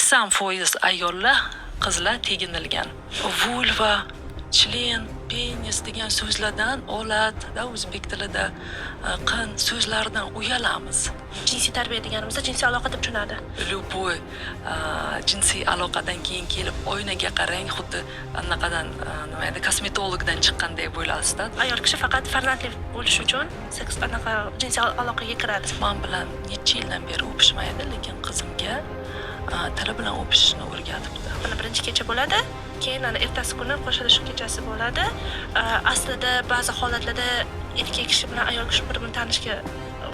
80% ayollar, qizlar teginilgan. Vulva, chlen, penis degan so'zlardan olat, o'zbek tilida qin so'zlaridan uyalamiz. Jinsiy tarbiya deganimizda jinsiy aloqa deb tushunadi. Любой jinsiy aloqadan keyin kelib oynaga qarang, xuddi anaqadan nima edi, kosmetologdan chiqqanday bo'lasizda. Ayol kishi faqat farzandli bo'lish uchun seks anaqa jinsiy aloqaga kiradi. Men bilan necha yildan beri o'pishmaydi, lekin qizimga tili bilan o'pishishni o'rgatibdi. Birinchi kecha bo'ladi, keyin ertasi kuni qo'shilish kechasi bo'ladi. Aslida ba'zi holatlarda erkak kishi bilan ayol kishi bir-birini tanishga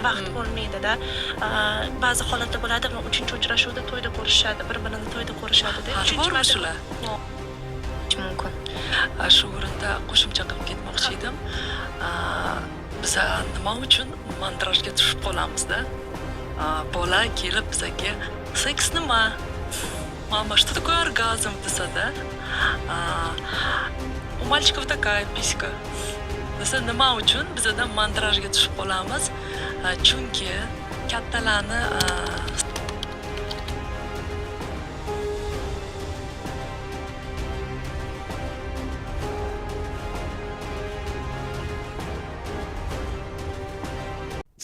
vaqt bo'lmaydi-da. Ba'zi holatlar bo'ladi, 3-chi uchrashuvda to'yda ko'rishadi, bir-birini to'yda ko'rishadi-da. 3-chi masala mumkin. Shu o'rinda qo'shimcha qilib ketmoqchi edim. Biz nima uchun mandrajga tushib qolamiz-da? Bola kelib bizga seks nima? Мама, что такое оргазм, десada? У мальчиков такая писька. Desa nima uchun bizdan mandrajga tushib qolamiz? Chunki kattalarni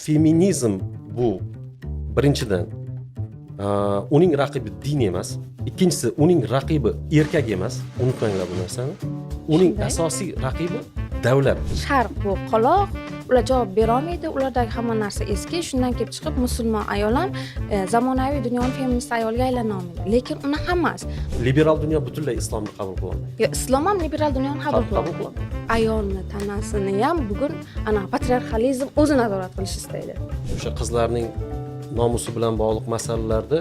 feminizm bu birinchidan uning raqibi din emas. Ikkinchisi uning raqibi erkak emas. Unutmanglar bu narsani. Uning asosiy raqibi davlat. Sharq bu qoloq, ular javob bera olmaydi, ulardagi hamma narsa eski. Shundan kelib chiqib musulmon ayol ham zamonaviy dunyoning feminist ayolga aylana olmaydi. Lekin uni hammasi Liberal dunyo butunlay islomni qabul qila olmaydi. Islom ham liberal dunyoni qabul qiladi. Ayolni tanasini ham bugun ana patriarxalizm o'zi nazorat qilish istaydi. O'sha qizlarning nomusi bilan bog'liq masalalarda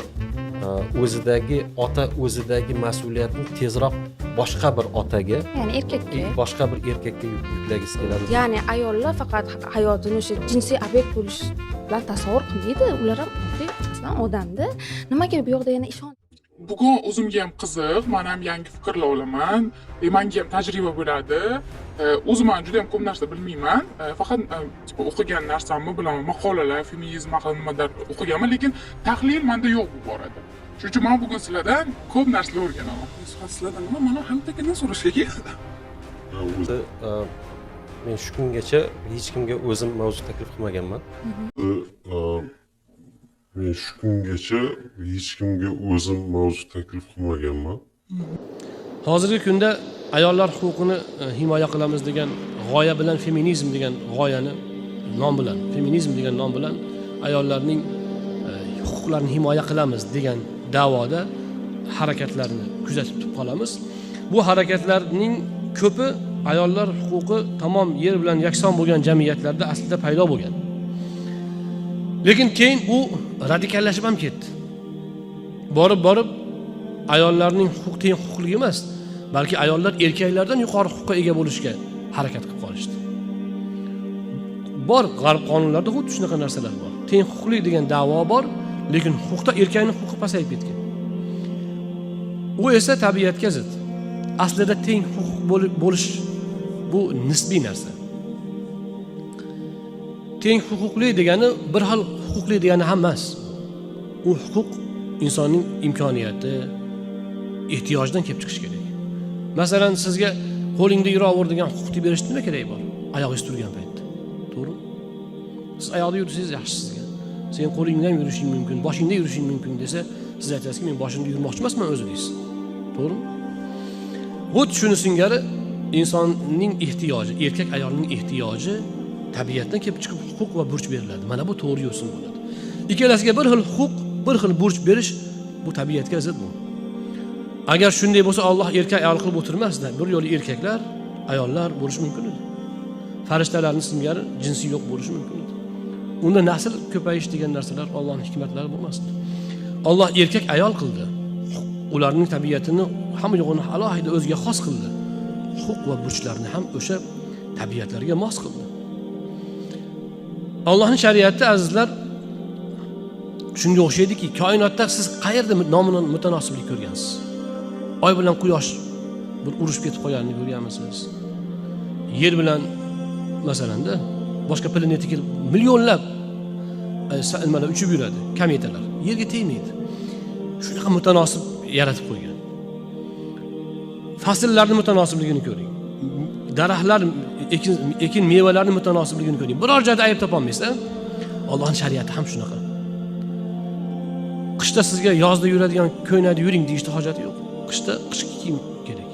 o'zidagi ota o'zidagi mas'uliyatni tezroq boshqa bir otaga, ya'ni erkakka, boshqa bir erkakka yuklagisi keladi. Ya'ni ayollar faqat hayotini o'sha jinsiy obyekt bo'lish bilan tasavvur qilmaydi, ular ham aslida odamda. Nimaga bu yoqda yana ishon? Bugun o'zimga ham qiziq, men ham yangi fikrlar olaman, menga ham tajriba bo'ladi. O'zim ham juda ham ko'p narsa bilmayman. Faqat o'qigan narsamni bilaman, maqolalar, feminizm haqida nimadir o'qiganman, lekin tahlil menda yo'q bu borada. Shuning uchun men bugun sizlardan ko'p narsalar o'rganaman. Sizlardan nima, mana hamtakidan so'rashga keldim. Men shu kungacha hech kimga o'zim mavzu taklif qilmaganman. Men shu kungacha hech kimga o'zim mavzu taklif qilmaganman. Hozirgi kunda ayollar huquqini himoya qilamiz degan g'oya bilan feminizm degan g'oyani nom bilan, feminizm degan nom bilan ayollarning huquqlarini himoya qilamiz degan da'voda harakatlarni kuzatib qolamiz. Bu harakatlarning ko'pi ayollar huquqi tamom yer bilan yakson bo'lgan jamiyatlarda aslida paydo bo'lgan. Lekin keyin u radikallashib ham ketdi. Borib ayollarning teng huquqligi emas, balki ayollar erkaklardan yuqori huquqqa ega bo'lishga harakat qilib qolishdi. Bor g'arb qonunlarida xuddi shunaqa narsalar bor. Teng huquqli degan da'vo bor, lekin huquqda erkakning huquqi pasayib ketgan. U esa tabiatga zid. Aslida teng huquq bo'lish bu nisbiy narsa. Teng huquqli degani bir xil huquqli degani ham emas. U huquq insonning imkoniyati, ehtiyojidan kelib chiqish kerak. Masalan, sizga qo'lingda yuraver degan huquqni berish nima kerak bor? Oyog'ingiz turgan paytda. To'g'rimi? Siz oyoqda yursangiz yaxshi sizga. Sen qo'lingdan yurishing mumkin, boshingda yurishing mumkin desa, siz aytasizki, men boshimda yurmoqchi emasman o'zi deysiz. To'g'rimi? Xuddi shuni singari insonning ehtiyoji, erkak ayolning ehtiyoji tabiatdan kelib chiqib huquq va burch beriladi. Mana bu to'g'ri yo'sin bo'ladi. Ikkalasiga bir xil huquq, bir xil burch berish bu tabiatga zid bu. Agar shunday bo'lsa, Alloh erkak ayol qilib o'tirmasdi. Bir yo'li erkaklar, ayollar bo'lishi mumkin edi. Farishtalarning singari jinsi yo'q bo'lishi mumkin edi. Unda nasl ko'payish degan narsalar Allohning hikmatlari bo'lmasdi. Alloh erkak ayol qildi. Ularning tabiatini hamma yo'g'ini alohida o'ziga xos qildi. Huquq va burchlarni ham o'sha tabiatlarga mos qildi. Allohning shariati azizlar shunga o'xshaydiki, koinotda siz qayerda nomini mutanosiblik ko'rgansiz? Oy bilan quyosh bir urushib ketib qolganini ko'rganmisiz? Yer bilan masalanda boshqa planetaga millionlab nimalar uchib yuradi, kometalar. Yerga tegmaydi. Shunaqa mutanosib yaratib qo'ygan. Fasllarning mutanosibligini ko'ring. Daraxtlar, ekin mevalarning mutanosibligini ko'ring. Biror joyda ayb topolmaysiz. Allohning shariati ham shunaqa. Qishda sizga yozda yuradigan ko'ynakda yuring deyishga hojat yo'q. Qishda qishki kiyim kerak.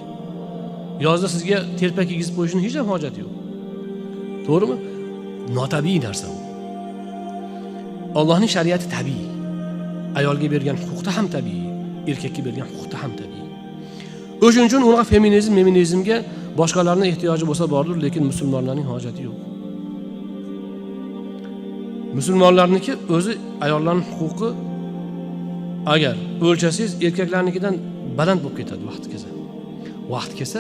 Yozda sizga telpak kiygizib qo'yishning hech ham hojati yo'q. To'g'rimi? Notabiiy narsa bu. Allohning shariati tabiiy. Ayolga bergan huquqda ham tabiiy, erkakka bergan huquqda ham tabiiy. O'shuning uchun unaqa feminizmga boshqalarning ehtiyoji bo'lsa bordir, lekin musulmonlarning hojati yo'q. Musulmonlarniki o'zi ayollarning huquqi agar o'lchasangiz erkaklarnikidan baland bo'lib ketadi vaqt kelsa. Vaqt kelsa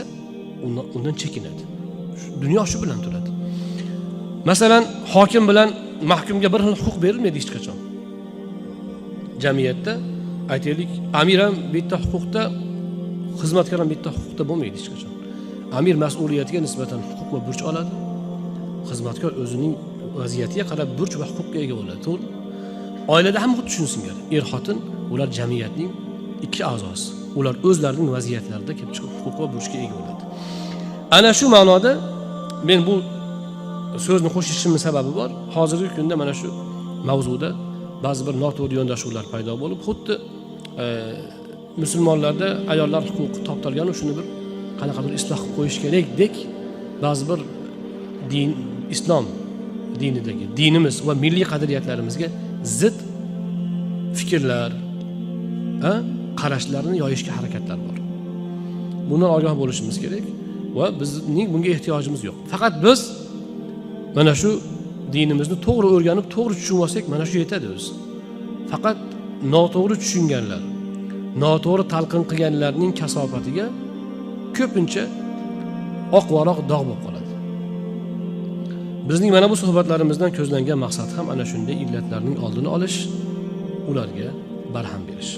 undan chekinadi. Dunyo shu bilan turadi. Masalan, hokim bilan mahkumga bir xil huquq berilmaydi hech qachon. Jamiyatda aytaylik, amir ham bitta huquqda, xizmatkor ham bitta huquqda bo'lmaydi hech qachon. Amir mas'uliyatiga nisbatan huquq va burch oladi. Xizmatkor o'zining vaziyatiga qarab burch va huquqqa ega bo'ladi. To'g'ri? Oilada ham xuddi shunisiga. Er-xotin ular jamiyatning ikki a'zosi. Ular o'zlarining vaziyatlarida kelib chiqib huquq va burchga ega bo'ladi. Ana shu ma'noda men bu so'zni qo'shishimning sababi bor. Hozirgi kunda mana shu mavzuda ba'zi bir noto'g'ri yondashuvlar paydo bo'lib, xuddi musulmonlarda ayollar huquqi toptalgan, shuni bir qanaqadir isloh qilib qo'yish kerakdek, ba'zi bir islom dinidagi dinimiz va milliy qadriyatlarimizga zid fikrlar, qarashlarni yoyishga harakatlar bor. Bundan ogoh bo'lishimiz kerak va bizning bunga ehtiyojimiz yo'q. Faqat biz mana shu dinimizni to'g'ri o'rganib, to'g'ri tushunib olsak, mana shu yetadi o'zi. Faqat noto'g'ri tushunganlar, noto'g'ri talqin qilganlarning kasofatiga ko'pincha oq-voroq dog' bo'lib qoladi. Bizning mana bu suhbatlarimizdan ko'zlangan maqsad ham ana shunday illatlarning oldini olish, ularga barham berish.